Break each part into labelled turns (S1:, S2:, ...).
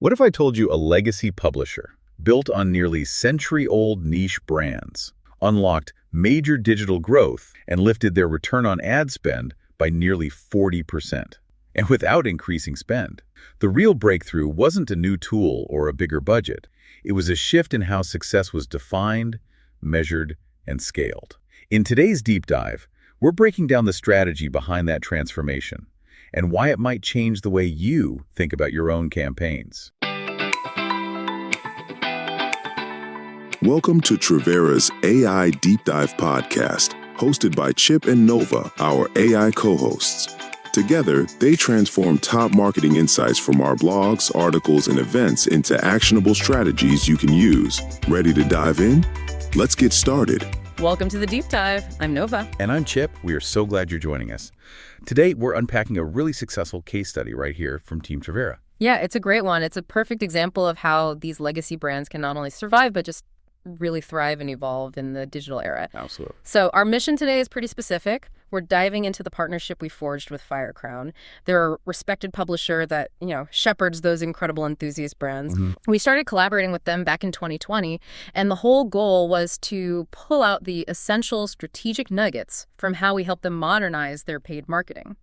S1: What if I told you a legacy publisher, built on nearly century-old niche brands, unlocked major digital growth and lifted their return on ad spend by nearly 40%? And without increasing spend. The real breakthrough wasn't a new tool or a bigger budget. It was a shift in how success was defined, measured, and scaled. In today's deep dive, we're breaking down the strategy behind that transformation and why it might change the way you think about your own campaigns.
S2: Welcome to Trivera's AI Deep Dive podcast, hosted by Chip and Nova, our AI co-hosts. Together, they transform top marketing insights from our blogs, articles, and events into actionable strategies you can use. Ready to dive in? Let's get started.
S3: Welcome to the Deep Dive. I'm Nova.
S1: And I'm Chip. We are so glad you're joining us. Today, we're unpacking a really successful case study right here from Team Trivera.
S3: Yeah, it's a great one. It's a perfect example of how these legacy brands can not only survive, but just really thrive and evolve in the digital era.
S1: Absolutely.
S3: So our mission today is pretty specific. We're diving into the partnership we forged with FireCrown. They're a respected publisher that, shepherds those incredible enthusiast brands. We started collaborating with them back in 2020, and the whole goal was to pull out the essential strategic nuggets from how we help them modernize their paid marketing.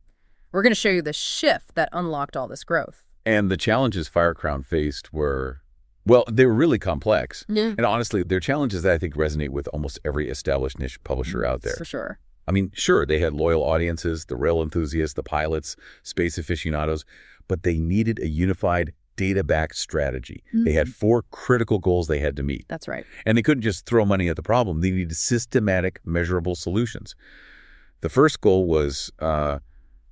S3: We're going to show you the shift that unlocked all this growth.
S1: And the challenges FireCrown faced were, well, they were really complex.
S3: Yeah.
S1: And honestly, they're challenges that I think resonate with almost every established niche publisher out there.
S3: For sure.
S1: I mean, sure, they had loyal audiences, the rail enthusiasts, the pilots, space aficionados, but they needed a unified data-backed strategy. They had 4 critical goals they had to meet.
S3: That's right.
S1: And they couldn't just throw money at the problem. They needed systematic, measurable solutions. The first goal was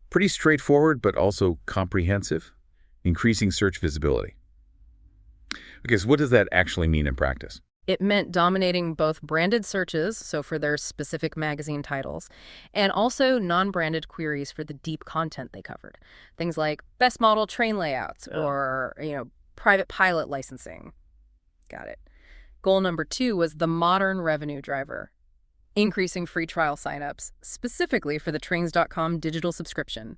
S1: pretty straightforward, but also comprehensive: increasing search visibility. Okay, so what does that actually mean in practice?
S3: It meant dominating both branded searches, so for their specific magazine titles, and also non-branded queries for the deep content they covered. Things like best model train layouts or, private pilot licensing. Got it. Goal number 2 was the modern revenue driver, increasing free trial signups, specifically for the trains.com digital subscription.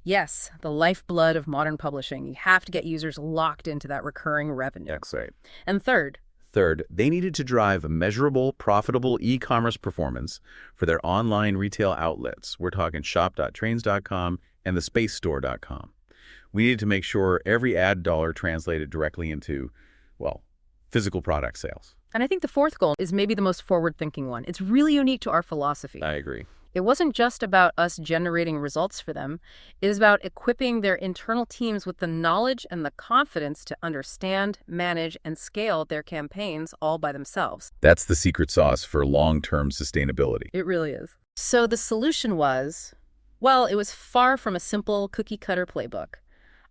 S3: Yes, the lifeblood of modern publishing. You have to get users locked into that recurring revenue.
S1: That's right.
S3: And third,
S1: they needed to drive a measurable, profitable e-commerce performance for their online retail outlets. We're talking shop.trains.com and the spacestore.com. We needed to make sure every ad dollar translated directly into, physical product sales.
S3: and I think the fourth goal is maybe the most forward-thinking one. It's really unique to our philosophy.
S1: I agree.
S3: It wasn't just about us generating results for them. It was about equipping their internal teams with the knowledge and the confidence to understand, manage, and scale their campaigns all by themselves.
S1: That's the secret sauce for long-term sustainability.
S3: It really is. So the solution was, it was far from a simple cookie-cutter playbook.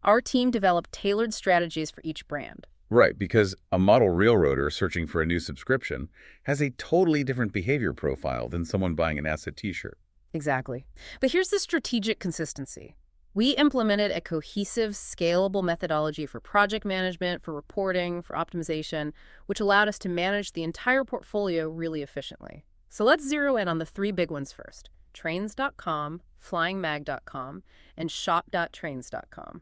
S3: Our team developed tailored strategies for each brand.
S1: Right, because a model railroader searching for a new subscription has a totally different behavior profile than someone buying an asset t-shirt.
S3: Exactly. But here's the strategic consistency. We implemented a cohesive, scalable methodology for project management, for reporting, for optimization, which allowed us to manage the entire portfolio really efficiently. So let's zero in on the 3 big ones first: trains.com, flyingmag.com, and shop.trains.com.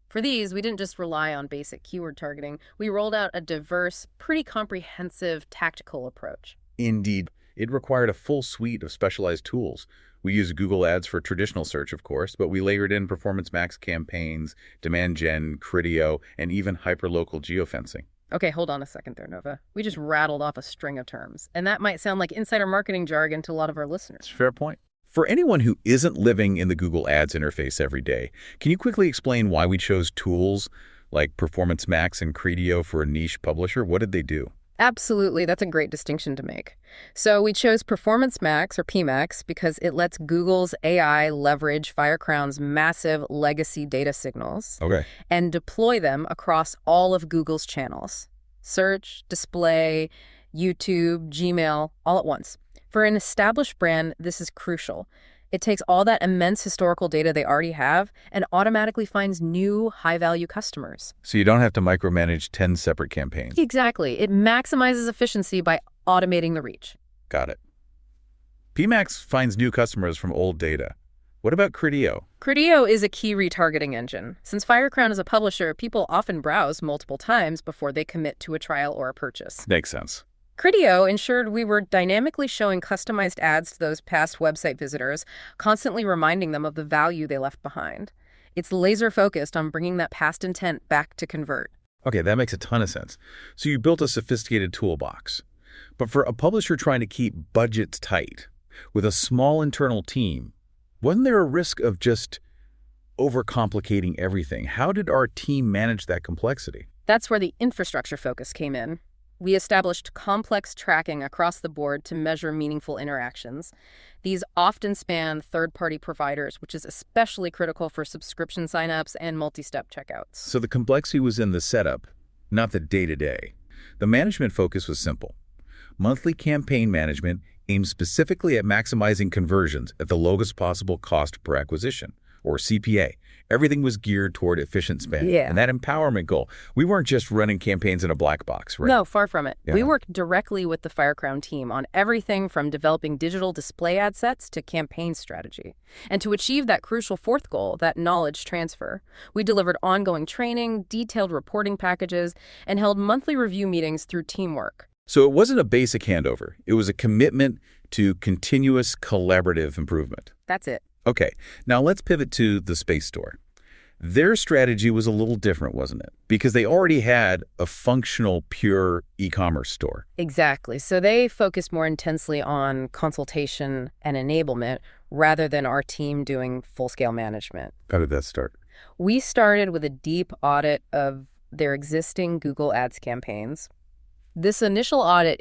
S3: For these, we didn't just rely on basic keyword targeting. We rolled out a diverse, pretty comprehensive tactical approach.
S1: Indeed, it required a full suite of specialized tools. We used Google Ads for traditional search, of course, but we layered in Performance Max campaigns, demand gen, Criteo, and even hyperlocal geofencing.
S3: Okay, hold on a second there, Nova. We just rattled off a string of terms, and that might sound like insider marketing jargon to a lot of our listeners.
S1: Fair point. For anyone who isn't living in the Google Ads interface every day, can you quickly explain why we chose tools like Performance Max and Criteo for a niche publisher? What did they do?
S3: Absolutely. That's a great distinction to make. So we chose Performance Max, or PMax, because it lets Google's AI leverage FireCrown's massive legacy data signals and deploy them across all of Google's channels: search, display, YouTube, Gmail, all at once. For an established brand, this is crucial. It takes all that immense historical data they already have and automatically finds new high-value customers.
S1: So you don't have to micromanage 10 separate campaigns.
S3: Exactly. It maximizes efficiency by automating the reach.
S1: Got it. PMax finds new customers from old data. What about Criteo?
S3: Criteo is a key retargeting engine. Since FireCrown is a publisher, people often browse multiple times before they commit to a trial or a purchase.
S1: Makes sense.
S3: Criteo ensured we were dynamically showing customized ads to those past website visitors, constantly reminding them of the value they left behind. It's laser-focused on bringing that past intent back to convert.
S1: Okay, that makes a ton of sense. So you built a sophisticated toolbox. But for a publisher trying to keep budgets tight, with a small internal team, wasn't there a risk of just overcomplicating everything? How did our team manage that complexity?
S3: That's where the infrastructure focus came in. We established complex tracking across the board to measure meaningful interactions. These often span third-party providers, which is especially critical for subscription signups and multi-step checkouts.
S1: So the complexity was in the setup, not the day-to-day. The management focus was simple. Monthly campaign management aimed specifically at maximizing conversions at the lowest possible cost per acquisition, or CPA. Everything was geared toward efficient spend.
S3: Yeah.
S1: And that empowerment goal, we weren't just running campaigns in a black box, right?
S3: No, far from it.
S1: Yeah.
S3: We worked directly with the FireCrown team on everything from developing digital display ad sets to campaign strategy. And to achieve that crucial fourth goal, that knowledge transfer, we delivered ongoing training, detailed reporting packages, and held monthly review meetings through teamwork.
S1: So it wasn't a basic handover. It was a commitment to continuous collaborative improvement.
S3: That's it.
S1: Okay, now let's pivot to the Space Store. Their strategy was a little different, wasn't it? Because they already had a functional, pure e-commerce store.
S3: Exactly. So they focused more intensely on consultation and enablement rather than our team doing full-scale management.
S1: How did that start?
S3: We started with a deep audit of their existing Google Ads campaigns. This initial audit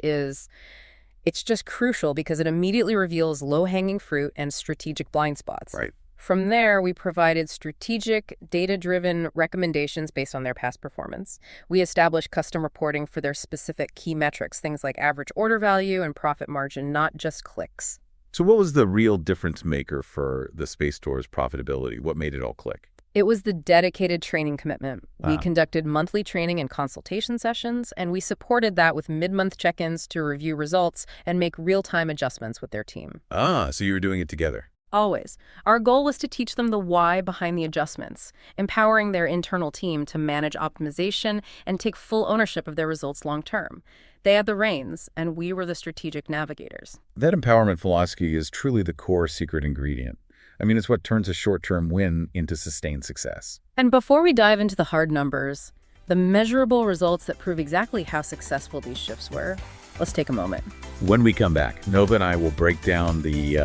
S3: it's just crucial because it immediately reveals low-hanging fruit and strategic blind spots.
S1: Right.
S3: From there, we provided strategic, data-driven recommendations based on their past performance. We established custom reporting for their specific key metrics, things like average order value and profit margin, not just clicks.
S1: So what was the real difference maker for the Space Store's profitability? What made it all click?
S3: It was the dedicated training commitment. We conducted monthly training and consultation sessions, and we supported that with mid-month check-ins to review results and make real-time adjustments with their team.
S1: So you were doing it together.
S3: Always. Our goal was to teach them the why behind the adjustments, empowering their internal team to manage optimization and take full ownership of their results long-term. They had the reins, and we were the strategic navigators.
S1: That empowerment philosophy is truly the core secret ingredient. I mean, it's what turns a short-term win into sustained success.
S3: And before we dive into the hard numbers, the measurable results that prove exactly how successful these shifts were, let's take a moment.
S1: When we come back, Nova and I will break down the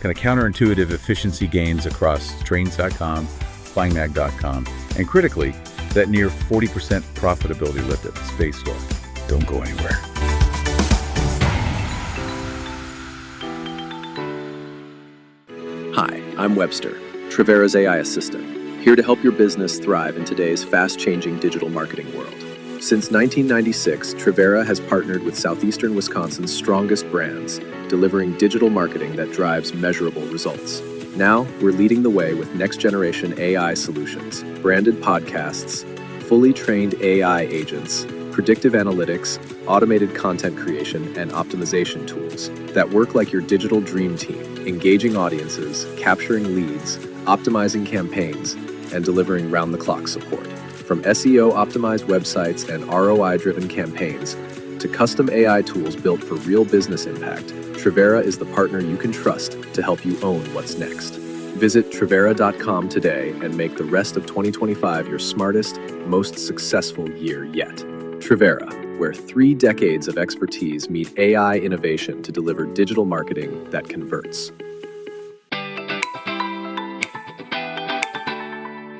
S1: kind of counterintuitive efficiency gains across trains.com, flyingmag.com, and critically, that near 40% profitability lift at the Space Store. Don't go anywhere.
S4: Hi, I'm Webster, Trivera's AI assistant, here to help your business thrive in today's fast-changing digital marketing world. Since 1996, Trivera has partnered with southeastern Wisconsin's strongest brands, delivering digital marketing that drives measurable results. Now, we're leading the way with next-generation AI solutions, branded podcasts, fully trained AI agents, predictive analytics, automated content creation, and optimization tools that work like your digital dream team, engaging audiences, capturing leads, optimizing campaigns, and delivering round-the-clock support. From SEO-optimized websites and ROI-driven campaigns to custom AI tools built for real business impact, Trivera is the partner you can trust to help you own what's next. Visit Trivera.com today and make the rest of 2025 your smartest, most successful year yet. Trivera, where 3 decades of expertise meet AI innovation to deliver digital marketing that converts.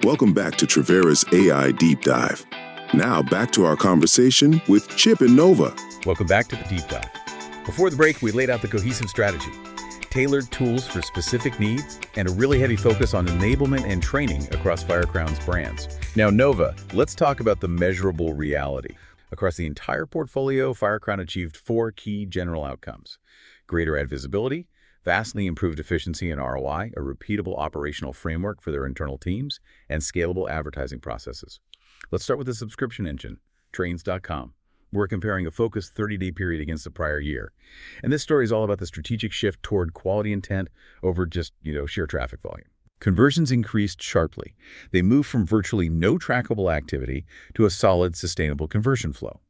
S2: Welcome back to Trivera's AI Deep Dive. Now back to our conversation with Chip and Nova.
S1: Welcome back to the Deep Dive. Before the break, we laid out the cohesive strategy, tailored tools for specific needs, and a really heavy focus on enablement and training across FireCrown's brands. Now, Nova, let's talk about the measurable reality. Across the entire portfolio, FireCrown achieved 4 key general outcomes: greater ad visibility, vastly improved efficiency and ROI, a repeatable operational framework for their internal teams, and scalable advertising processes. Let's start with the subscription engine, trains.com. We're comparing a focused 30-day period against the prior year. And this story is all about the strategic shift toward quality intent over just, sheer traffic volume. Conversions increased sharply. They moved from virtually no trackable activity to a solid, sustainable conversion flow.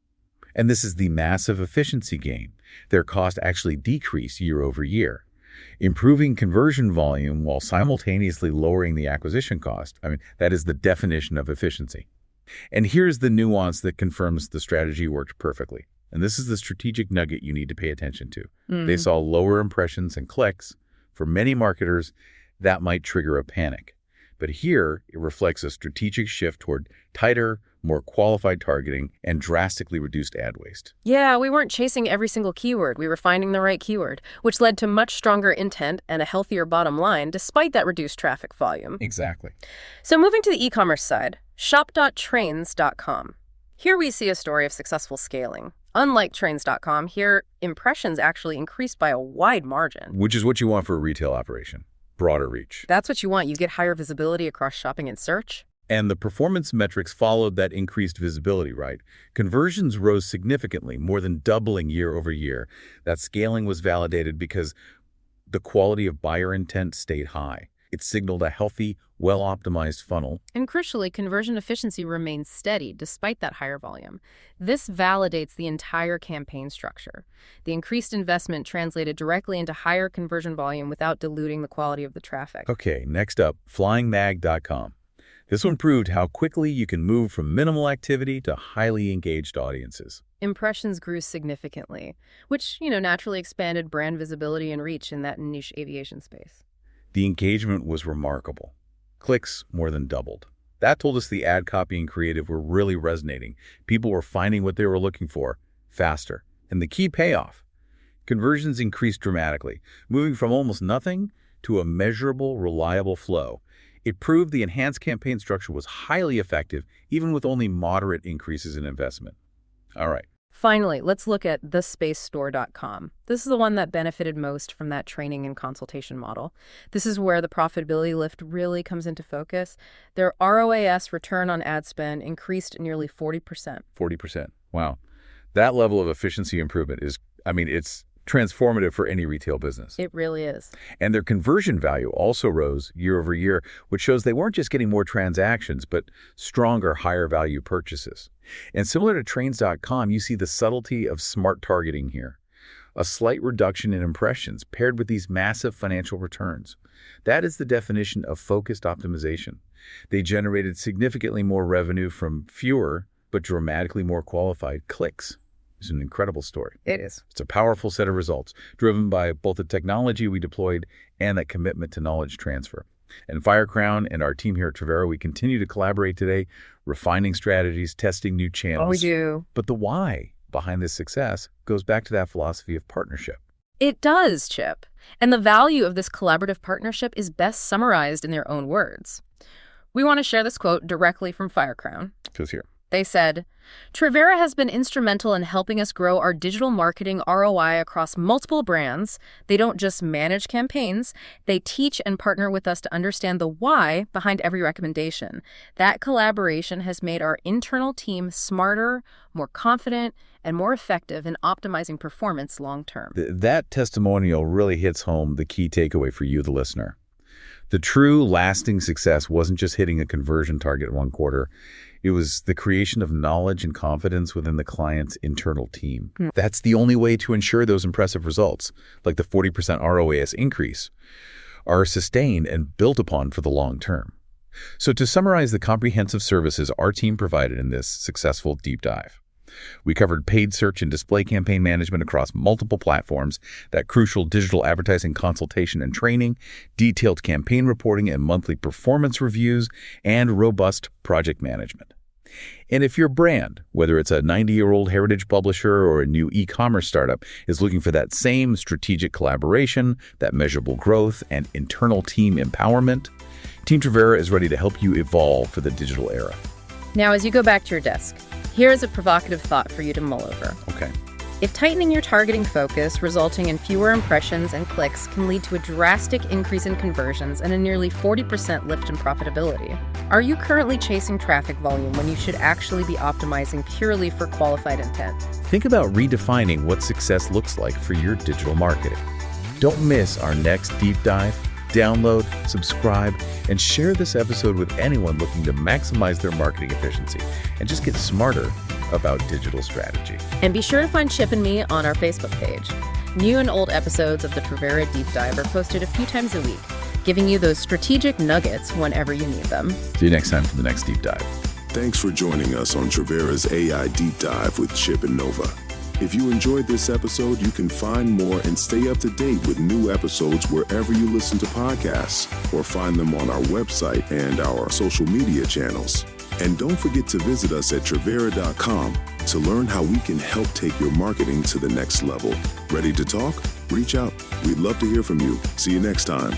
S1: And this is the massive efficiency gain. Their cost actually decreased year over year. Improving conversion volume while simultaneously lowering the acquisition cost, that is the definition of efficiency. And here's the nuance that confirms the strategy worked perfectly. And this is the strategic nugget you need to pay attention to. They saw lower impressions and clicks. For many marketers, that might trigger a panic. But here, it reflects a strategic shift toward tighter, more qualified targeting and drastically reduced ad waste.
S3: Yeah, we weren't chasing every single keyword. We were finding the right keyword, which led to much stronger intent and a healthier bottom line despite that reduced traffic volume.
S1: Exactly.
S3: So moving to the e-commerce side, shop.trains.com. Here we see a story of successful scaling. Unlike trains.com, here impressions actually increased by a wide margin.
S1: Which is what you want for a retail operation. Broader reach.
S3: That's what you want. You get higher visibility across shopping and search.
S1: And the performance metrics followed that increased visibility, right? Conversions rose significantly, more than doubling year over year. That scaling was validated because the quality of buyer intent stayed high. It signaled a healthy, well-optimized funnel.
S3: And crucially, conversion efficiency remained steady despite that higher volume. This validates the entire campaign structure. The increased investment translated directly into higher conversion volume without diluting the quality of the traffic.
S1: Okay, next up, flyingmag.com. This one proved how quickly you can move from minimal activity to highly engaged audiences.
S3: Impressions grew significantly, which, naturally expanded brand visibility and reach in that niche aviation space.
S1: The engagement was remarkable. Clicks more than doubled. That told us the ad copy and creative were really resonating. People were finding what they were looking for faster. And the key payoff, conversions increased dramatically, moving from almost nothing to a measurable, reliable flow. It proved the enhanced campaign structure was highly effective, even with only moderate increases in investment. All right.
S3: Finally, let's look at thespacestore.com. This is the one that benefited most from that training and consultation model. This is where the profitability lift really comes into focus. Their ROAS, return on ad spend, increased nearly 40%.
S1: 40%. Wow. That level of efficiency improvement is, it's transformative for any retail business.
S3: It really is.
S1: And their conversion value also rose year over year, which shows they weren't just getting more transactions, but stronger, higher value purchases. And similar to trains.com, you see the subtlety of smart targeting here. A slight reduction in impressions paired with these massive financial returns. That is the definition of focused optimization. They generated significantly more revenue from fewer, but dramatically more qualified clicks. It's an incredible story.
S3: It is.
S1: It's a powerful set of results, driven by both the technology we deployed and that commitment to knowledge transfer. And FireCrown and our team here at Trivera, we continue to collaborate today, refining strategies, testing new channels.
S3: Oh, we do.
S1: But the why behind this success goes back to that philosophy of partnership.
S3: It does, Chip. And the value of this collaborative partnership is best summarized in their own words. We want to share this quote directly from FireCrown.
S1: Feels here.
S3: They said, "Trivera has been instrumental in helping us grow our digital marketing ROI across multiple brands. They don't just manage campaigns, they teach and partner with us to understand the why behind every recommendation. That collaboration has made our internal team smarter, more confident, and more effective in optimizing performance long term."
S1: That testimonial really hits home the key takeaway for you, the listener. The true lasting success wasn't just hitting a conversion target one quarter. It was the creation of knowledge and confidence within the client's internal team. That's the only way to ensure those impressive results, like the 40% ROAS increase, are sustained and built upon for the long term. So to summarize the comprehensive services our team provided in this successful deep dive, we covered paid search and display campaign management across multiple platforms, that crucial digital advertising consultation and training, detailed campaign reporting and monthly performance reviews, and robust project management. And if your brand, whether it's a 90-year-old heritage publisher or a new e-commerce startup, is looking for that same strategic collaboration, that measurable growth, and internal team empowerment, Team Trivera is ready to help you evolve for the digital era.
S3: Now, as you go back to your desk, here is a provocative thought for you to mull over.
S1: Okay.
S3: If tightening your targeting focus, resulting in fewer impressions and clicks, can lead to a drastic increase in conversions and a nearly 40% lift in profitability. Are you currently chasing traffic volume when you should actually be optimizing purely for qualified intent?
S1: Think about redefining what success looks like for your digital marketing. Don't miss our next deep dive. Download, subscribe, and share this episode with anyone looking to maximize their marketing efficiency and just get smarter about digital strategy.
S3: And be sure to find Chip and me on our Facebook page. New and old episodes of the Trivera Deep Dive are posted a few times a week, giving you those strategic nuggets whenever you need them.
S1: See you next time for the next deep dive.
S2: Thanks for joining us on Trivera's AI Deep Dive with Chip and Nova. If you enjoyed this episode, you can find more and stay up to date with new episodes wherever you listen to podcasts, or find them on our website and our social media channels. And don't forget to visit us at Trivera.com to learn how we can help take your marketing to the next level. Ready to talk? Reach out. We'd love to hear from you. See you next time.